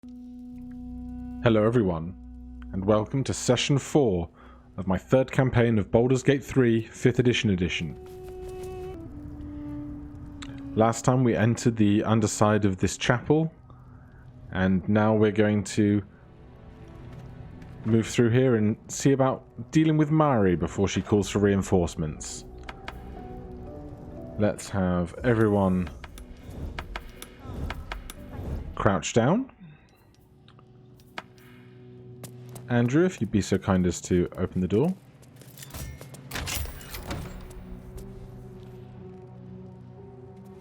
Hello everyone, and welcome to Session 4 of my third campaign of Baldur's Gate 3 5th edition. Last time we entered the underside of this chapel, and now we're going to move through here and see about dealing with Mari before she calls for reinforcements. Let's have everyone crouch down. Andrew, if you'd be so kind as to open the door.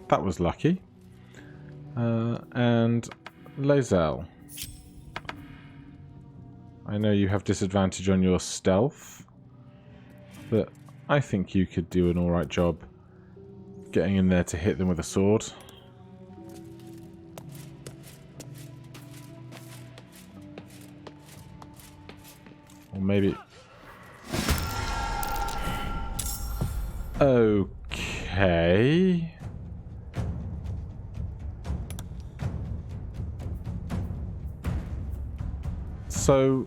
That was lucky. And Lae'zel. I know you have disadvantage on your stealth, but I think you could do an alright job getting in there to hit them with a sword. Or maybe... Okay... So...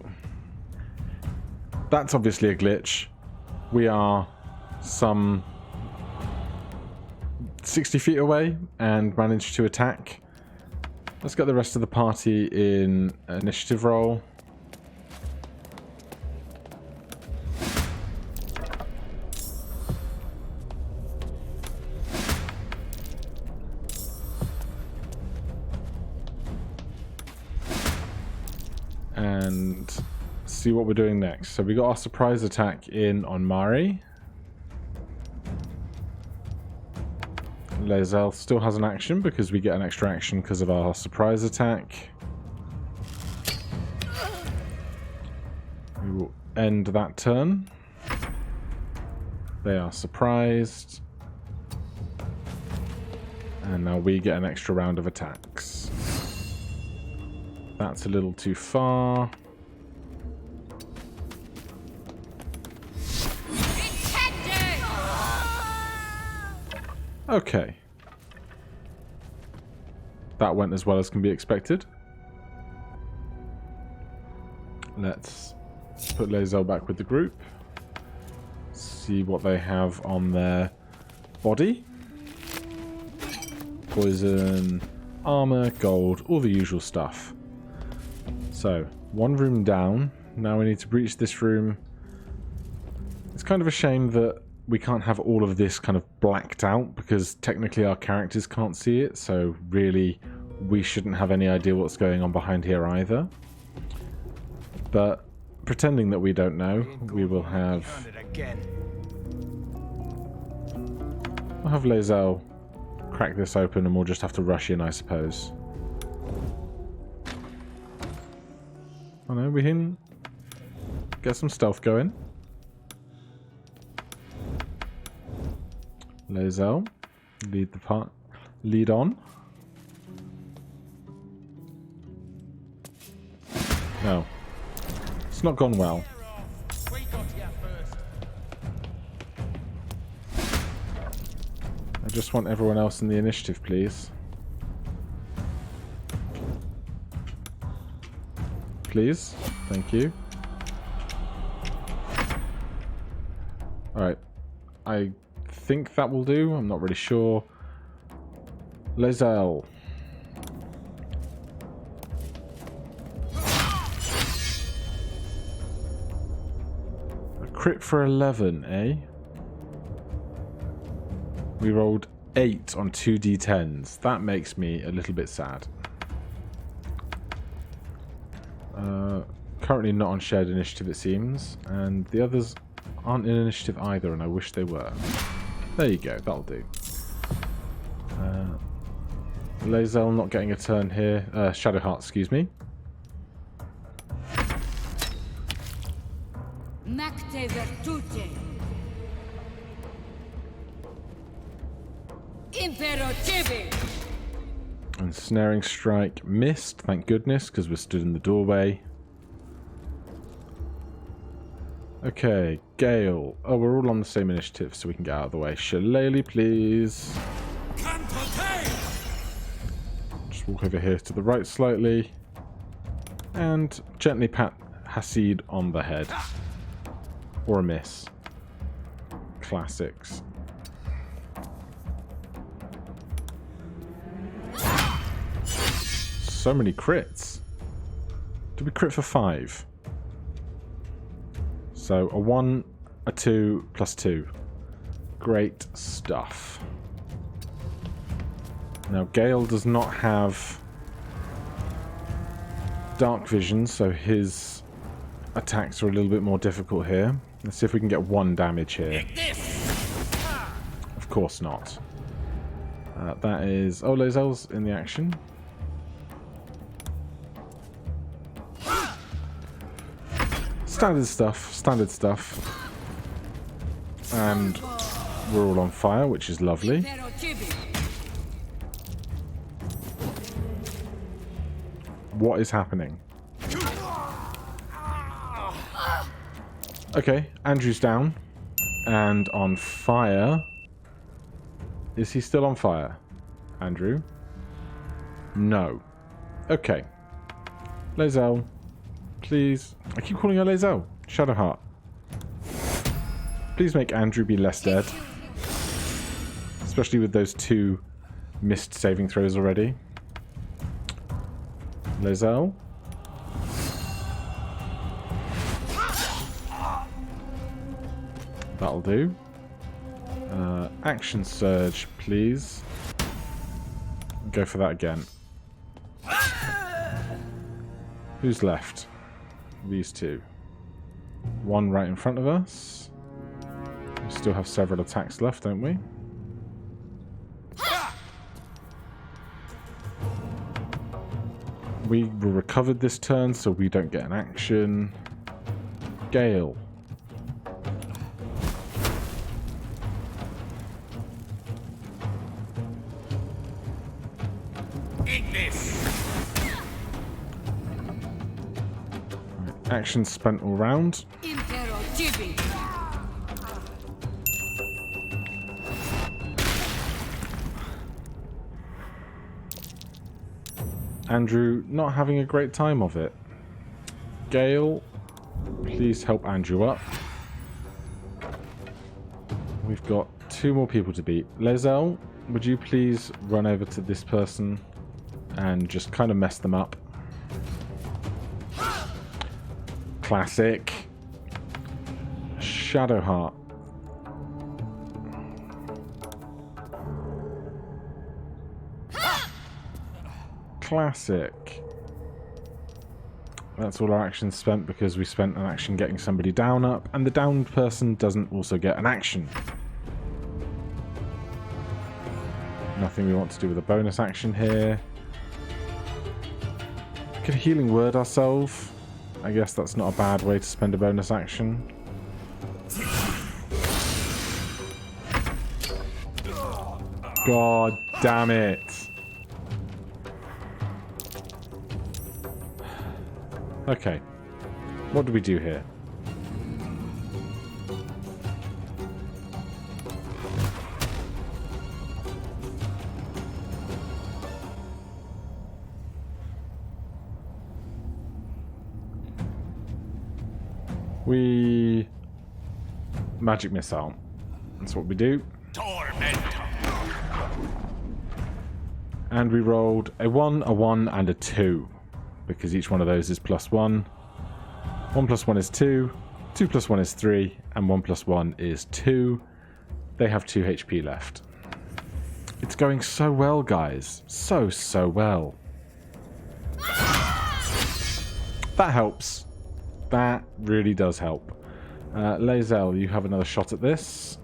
That's obviously a glitch. We are some 60 feet away and managed to attack. Let's get the rest of the party in initiative roll. And see what we're doing next. So we got our surprise attack in on Mari. Lae'zel still has an action because we get an extra action because of our surprise attack. We will end that turn. They are surprised. And now we get an extra round of attacks. That's a little too far. Okay. That went as well as can be expected. Let's put Lae'zel back with the group. See what they have on their body. Poison, armor, gold, all the usual stuff. So, one room down. Now we need to breach this room. It's kind of a shame that we can't have all of this kind of blacked out because technically our characters can't see it, so really we shouldn't have any idea what's going on behind here either. But pretending that we don't know, we will have... I'll have Lae'zel crack this open and we'll just have to rush in, I suppose. Oh no, we can get some stealth going. Lae'zel, lead on. No, it's not gone well. I just want everyone else in the initiative, please. Please, thank you. Alright, I think that will do. I'm not really sure. Lae'zel. A crit for 11, eh? We rolled 8 on 2d10s. That makes me a little bit sad. Currently not on shared initiative, it seems. And the others aren't in initiative either, and I wish they were. There you go, that'll do. Lae'zel not getting a turn here. Shadowheart, excuse me. And Snaring Strike missed, thank goodness, because we're stood in the doorway. Okay, Gale. Oh, we're all on the same initiative, so we can get out of the way. Shillelagh, please. Just walk over here to the right slightly. And gently pat Hasid on the head. Or a miss. Classics. So many crits. Did we crit for 5? So a 1, a 2, plus 2. Great stuff. Now Gale does not have dark vision, so his attacks are a little bit more difficult here. Let's see if we can get 1 damage here. Of course not. That is... Oh, Lae'zel's in the action. Standard stuff, standard stuff. And we're all on fire, which is lovely. What is happening? Okay, Andrew's down. And on fire. Is he still on fire? Andrew? No. Okay. Lae'zel. Please. I keep calling her Lae'zel. Shadowheart. Please make Andrew be less dead. Especially with those 2 missed saving throws already. Lae'zel. That'll do. Action surge, please. Go for that again. Who's left? These 2. 1 right in front of us. We still have several attacks left, don't we? We were recovered this turn, so we don't get an action. Gale. Action spent all round. Andrew not having a great time of it. Gale, please help Andrew up. We've got 2 more people to beat. Lae'zel, would you please run over to this person and just kind of mess them up? Classic. Shadowheart. Classic. That's all our actions spent because we spent an action getting somebody down up, and the downed person doesn't also get an action. Nothing we want to do with a bonus action here. Could healing word ourselves. I guess that's not a bad way to spend a bonus action. God damn it. Okay. What do we do here? We... Magic missile. That's what we do. And we rolled a 1, a 1, and a 2. Because each one of those is +1. 1 + 1 is 2. 2 + 1 is 3. And 1 + 1 is 2. They have 2 HP left. It's going so well, guys. So well. That helps. That really does help. Lae'zel, you have another shot at this.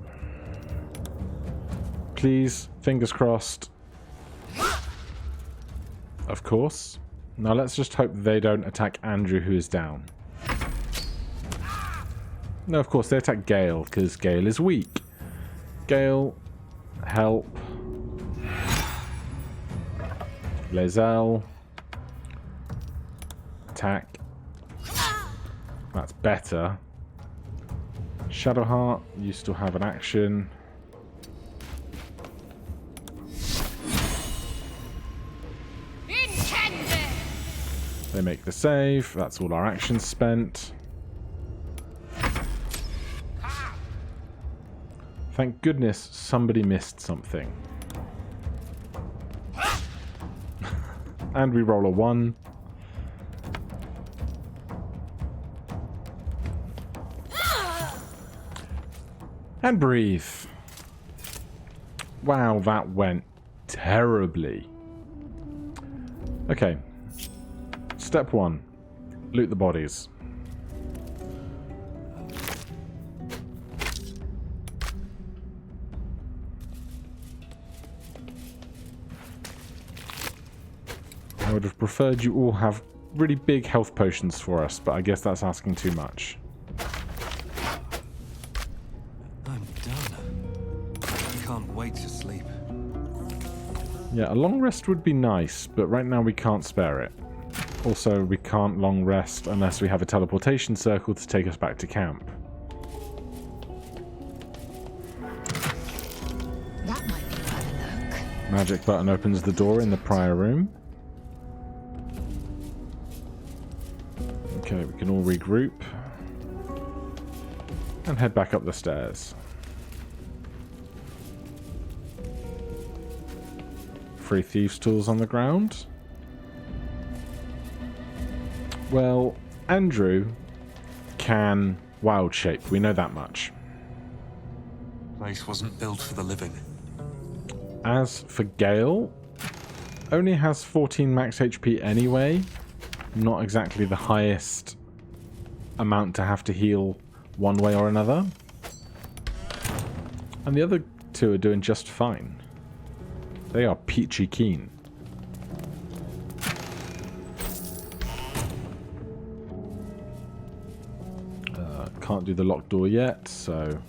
Please, fingers crossed. Of course. Now let's just hope they don't attack Andrew, who is down. No, of course, they attack Gale, because Gale is weak. Gale, help. Lae'zel. Attack. That's better. Shadowheart, you still have an action. They make the save. That's all our actions spent. Thank goodness somebody missed something. And we roll a 1. And breathe. Wow, that went terribly. Okay. Step 1. Loot the bodies. I would have preferred you all have really big health potions for us, but I guess that's asking too much. I'm done. I can't wait to sleep. Yeah, a long rest would be nice, but right now we can't spare it. Also, we can't long rest unless we have a teleportation circle to take us back to camp. That might be worth a look. Magic button opens the door in the prior room. Okay, we can all regroup. And head back up the stairs. Free thieves' tools on the ground. Well, Andrew can wild shape. We know that much. Place wasn't built for the living. As for Gale, only has 14 max HP anyway. Not exactly the highest amount to have to heal one way or another. And the other two are doing just fine. They are peachy keen. Can't do the locked door yet, so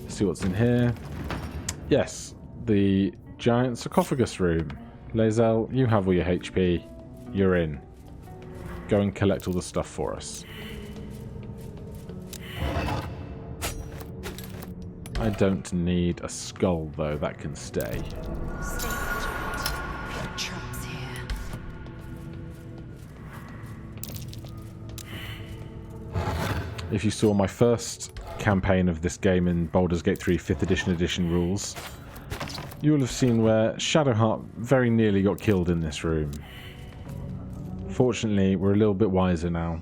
let's see what's in here. Yes, the giant sarcophagus room. Lae'zel, you have all your HP. You're in. Go and collect all the stuff for us. I don't need a skull, though. That can stay. Stay vigilant. Traps here. If you saw my first campaign of this game in Baldur's Gate 3 5th edition rules, you will have seen where Shadowheart very nearly got killed in this room. Fortunately, we're a little bit wiser now.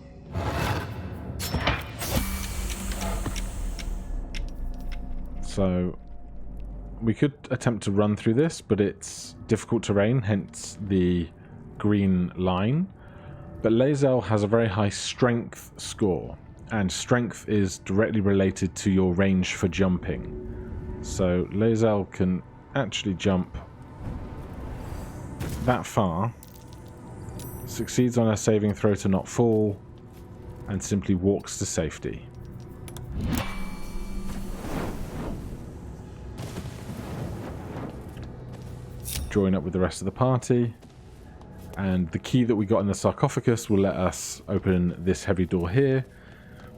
So, we could attempt to run through this, but it's difficult terrain, hence the green line. But Lae'zel has a very high strength score, and strength is directly related to your range for jumping. So Lae'zel can actually jump that far, succeeds on a saving throw to not fall, and simply walks to safety. Join up with the rest of the party, and the key that we got in the sarcophagus will let us open this heavy door here.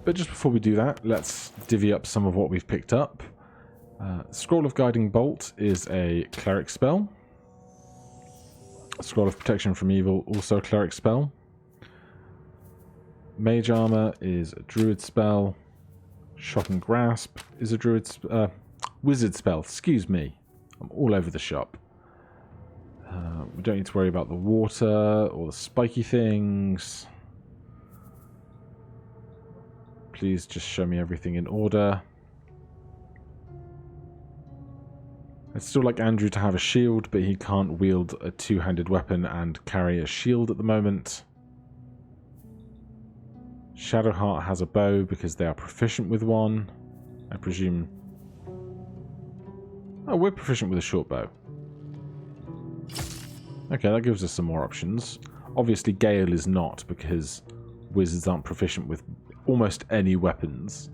But just before we do that, let's divvy up some of what we've picked up. Scroll of Guiding Bolt is a cleric spell. Scroll of Protection from Evil, also a cleric spell. Mage Armor is a druid spell. Shock and Grasp is a wizard spell. Excuse me. I'm all over the shop. We don't need to worry about the water or the spiky things. Please just show me everything in order. I'd still like Andrew to have a shield, but he can't wield a two-handed weapon and carry a shield at the moment. Shadowheart has a bow because they are proficient with one. I presume... Oh, we're proficient with a short bow. Okay, that gives us some more options. Obviously, Gale is not, because wizards aren't proficient with almost any weapons.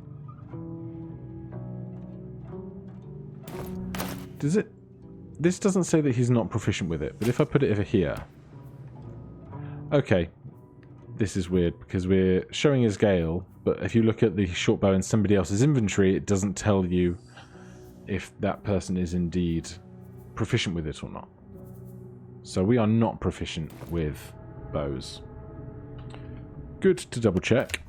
Does it... This doesn't say that he's not proficient with it, but if I put it over here... Okay. This is weird, because we're showing as Gale, but if you look at the short bow in somebody else's inventory, it doesn't tell you if that person is indeed proficient with it or not. So we are not proficient with bows. good to double check.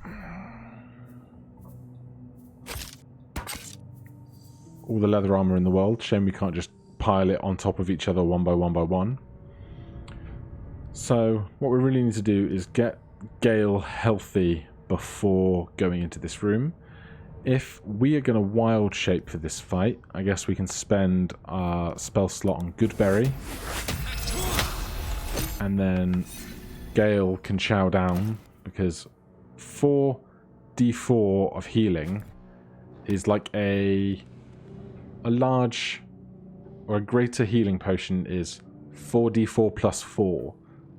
All the leather armor in the world. Shame we can't just pile it on top of each other one by one. So what we really need to do is get Gale healthy before going into this room. If we are going to wild shape for this fight, I guess we can spend our spell slot on Goodberry. And then Gale can chow down, because 4d4 of healing is like a large or a greater healing potion is 4d4 plus 4.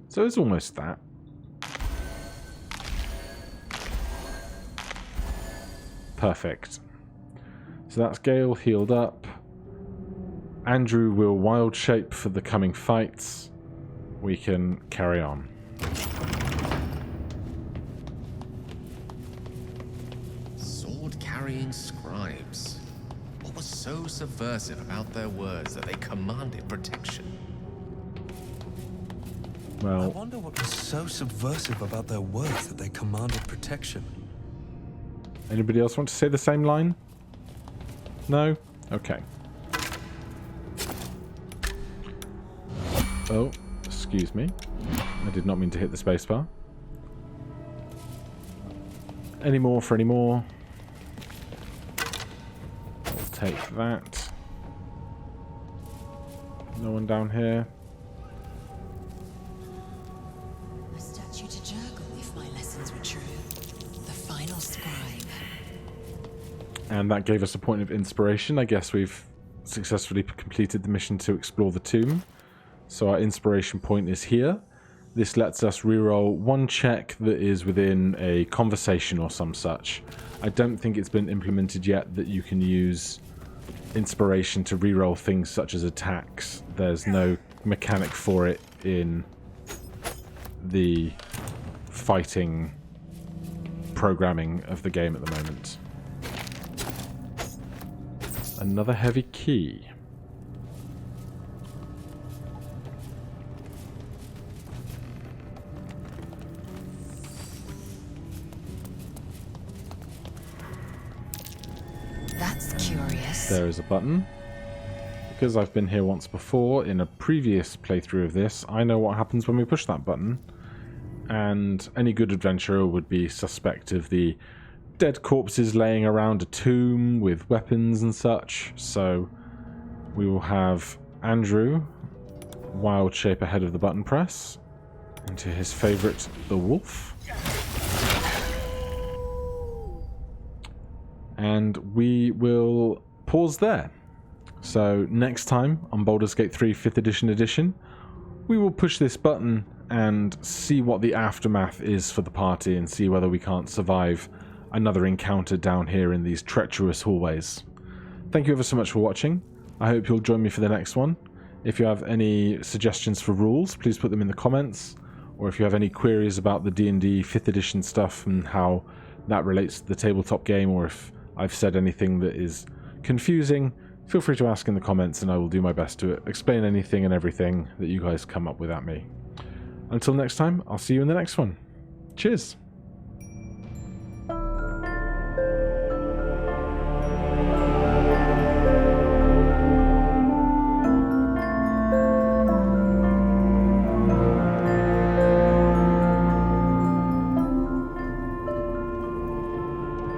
So it's almost that. Perfect. So that's Gale healed up. Andrew will wild shape for the coming fights. We can carry on. Sword-carrying scribes. What was so subversive about their words that they commanded protection? I Well, wonder what was so subversive about their words that they commanded protection. anybody else want to say the same line? No? Okay. Oh, excuse me. I did not mean to hit the spacebar. Any more for any more? I'll take that. No one down here. A statue to juggle, if my lessons were true. The final scribe. And that gave us a point of inspiration. I guess we've successfully completed the mission to explore the tomb. So our inspiration point is here. This lets us reroll one check that is within a conversation or some such. I don't think it's been implemented yet that you can use inspiration to reroll things such as attacks. There's no mechanic for it in the fighting programming of the game at the moment. Another heavy key. That's curious. There is a button. Because I've been here once before in a previous playthrough of this, I know what happens when we push that button. And any good adventurer would be suspect of the dead corpses laying around a tomb with weapons and such. So we will have Andrew wild shape ahead of the button press into his favorite, the wolf. And we will pause there. So next time on Baldur's Gate 3 5th edition, we will push this button and see what the aftermath is for the party and see whether we can't survive another encounter down here in these treacherous hallways. Thank you ever so much for watching. I hope you'll join me for the next one. If you have any suggestions for rules, please put them in the comments. Or if you have any queries about the D&D 5th edition stuff and how that relates to the tabletop game, or if I've said anything that is confusing, feel free to ask in the comments and I will do my best to explain anything and everything that you guys come up with at me. Until next time, I'll see you in the next one. Cheers!